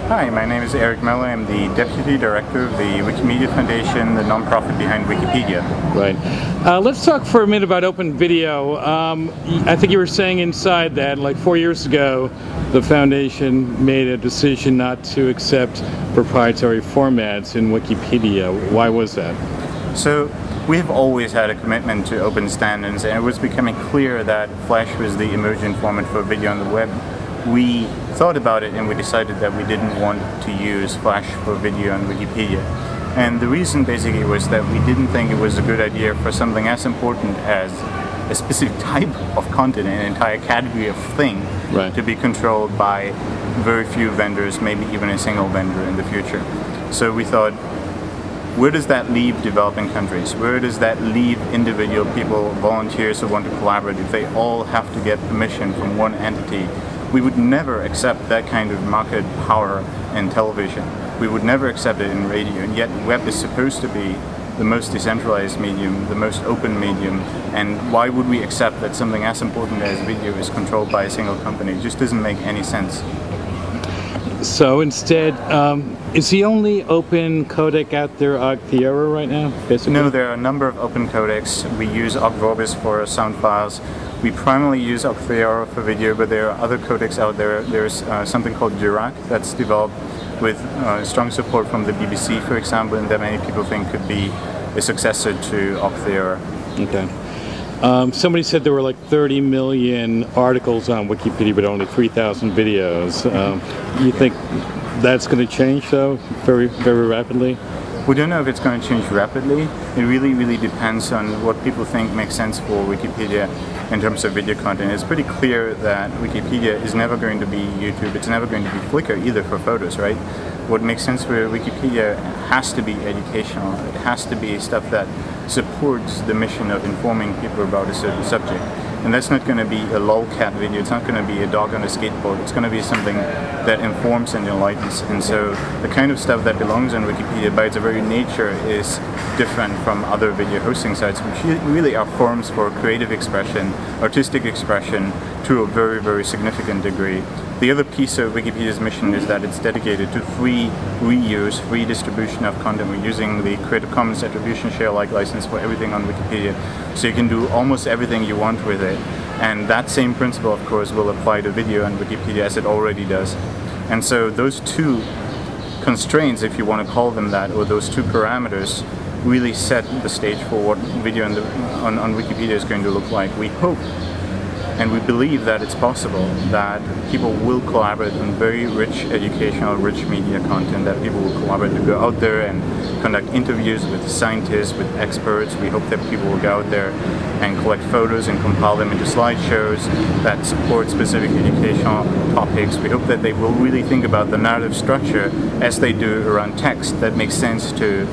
Hi, my name is Erik Möller. I'm the Deputy Director of the Wikimedia Foundation, the non-profit behind Wikipedia. Right. Let's talk for a minute about open video. I think you were saying inside that, like 4 years ago, the foundation made a decision not to accept proprietary formats in Wikipedia. Why was that? So, we have always had a commitment to open standards, and it was becoming clear that Flash was the emergent format for video on the web. We thought about it and we decided that we didn't want to use Flash for video on Wikipedia. And the reason basically was that we didn't think it was a good idea for something as important as a specific type of content, an entire category of thing, right, to be controlled by very few vendors, maybe even a single vendor in the future. So we thought, where does that leave developing countries? Where does that leave individual people, volunteers who want to collaborate, if they all have to get permission from one entity? We would never accept that kind of market power in television. We would never accept it in radio, and yet web is supposed to be the most decentralized medium, the most open medium, and why would we accept that something as important as video is controlled by a single company? It just doesn't make any sense. So instead, is the only open codec out there Ogtheora right now, basically? No, there are a number of open codecs. We use Ogvorbis for sound files. We primarily use Ogtheora for video, but there are other codecs out there. There's something called Dirac that's developed with strong support from the BBC, for example, and that many people think could be a successor to Ogtheora. Okay. Somebody said there were like 30 million articles on Wikipedia, but only 3,000 videos. You think that's going to change, though, very, very rapidly? We don't know if it's going to change rapidly. It really depends on what people think makes sense for Wikipedia in terms of video content. It's pretty clear that Wikipedia is never going to be YouTube. It's never going to be Flickr either for photos, right? What makes sense for Wikipedia has to be educational. It has to be stuff that supports the mission of informing people about a certain subject. And that's not going to be a lolcat video, it's not going to be a dog on a skateboard, it's going to be something that informs and enlightens. And so the kind of stuff that belongs on Wikipedia by its very nature is different from other video hosting sites, which really are forms for creative expression, artistic expression to a very significant degree. The other piece of Wikipedia's mission is that it's dedicated to free reuse, free distribution of content. We're using the Creative Commons Attribution Share-alike license for everything on Wikipedia, so you can do almost everything you want with it. And that same principle, of course, will apply to video on Wikipedia as it already does. And so those two constraints, if you want to call them that, or those two parameters, really set the stage for what video on Wikipedia is going to look like. We hope and we believe that it's possible that people will collaborate on very rich educational, rich media content, that people will collaborate to go out there and conduct interviews with scientists, with experts. We hope that people will go out there and collect photos and compile them into slideshows that support specific educational topics. We hope that they will really think about the narrative structure as they do around text that makes sense to,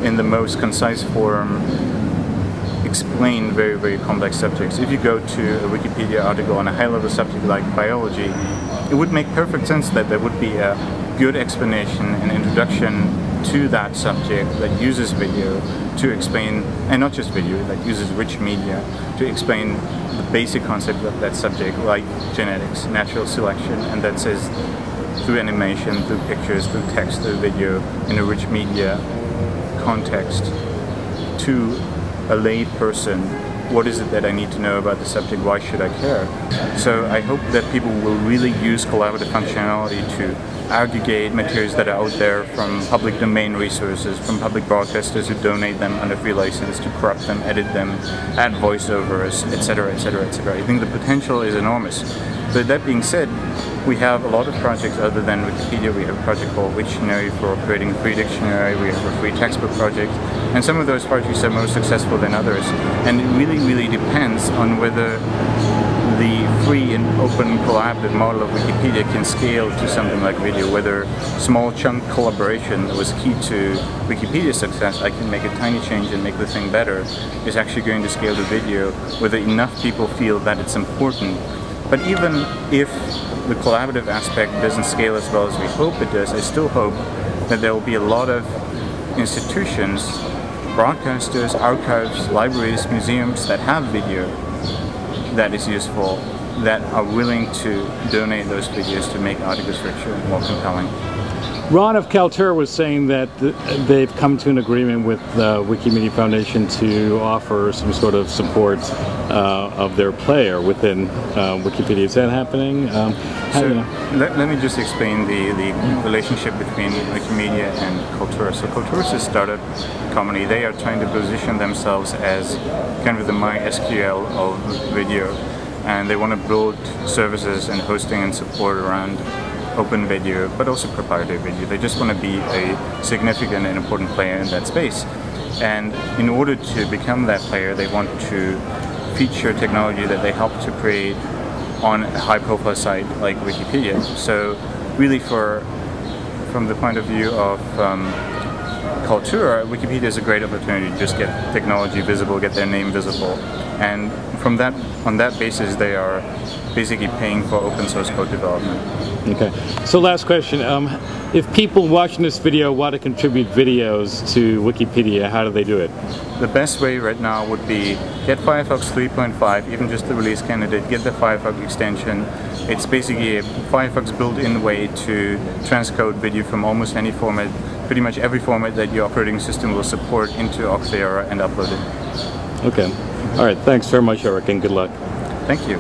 in the most concise form, explain very complex subjects. If you go to a Wikipedia article on a high-level subject like biology, it would make perfect sense that there would be a good explanation, an introduction to that subject that uses video to explain, and not just video, that uses rich media to explain the basic concept of that subject, like genetics, natural selection, and that says through animation, through pictures, through text, through video, in a rich media context to a lay person, what is it that I need to know about the subject, why should I care? So I hope that people will really use collaborative functionality to aggregate materials that are out there from public domain resources, from public broadcasters who donate them under free license, to corrupt them, edit them, add voiceovers, etc., etc., etc. I think the potential is enormous. But that being said, we have a lot of projects other than Wikipedia. We have a project called Wiktionary for creating a free dictionary. We have a free textbook project. And some of those projects are more successful than others. And it really depends on whether the free and open collaborative model of Wikipedia can scale to something like video, whether small chunk collaboration that was key to Wikipedia's success, I can make a tiny change and make the thing better, is actually going to scale to video, whether enough people feel that it's important. But even if the collaborative aspect doesn't scale as well as we hope it does, I still hope that there will be a lot of institutions, broadcasters, archives, libraries, museums that have video that is useful, that are willing to donate those videos to make articles richer and more compelling. Ron of Kaltura was saying that they've come to an agreement with the Wikimedia Foundation to offer some sort of support of their player within Wikipedia. Is that happening? Let me just explain the relationship between Wikimedia and Kaltura. So Kaltura is a startup company. They are trying to position themselves as kind of the MySQL of video, and they want to build services and hosting and support around open video, but also proprietary video. They just want to be a significant and important player in that space. And in order to become that player, they want to feature technology that they help to create on a high-profile site like Wikipedia. So really from the point of view of Kaltura, Wikipedia is a great opportunity to just get technology visible, get their name visible. And on that basis, they are basically paying for open source code development. Okay. So last question. If people watching this video want to contribute videos to Wikipedia, how do they do it? The best way right now would be get Firefox 3.5, even just the release candidate, get the Firefox extension. It's basically a Firefox built-in way to transcode video from almost any format, pretty much every format that your operating system will support into Octavia and upload it. Okay. All right. Thanks very much, Erik, and good luck. Thank you.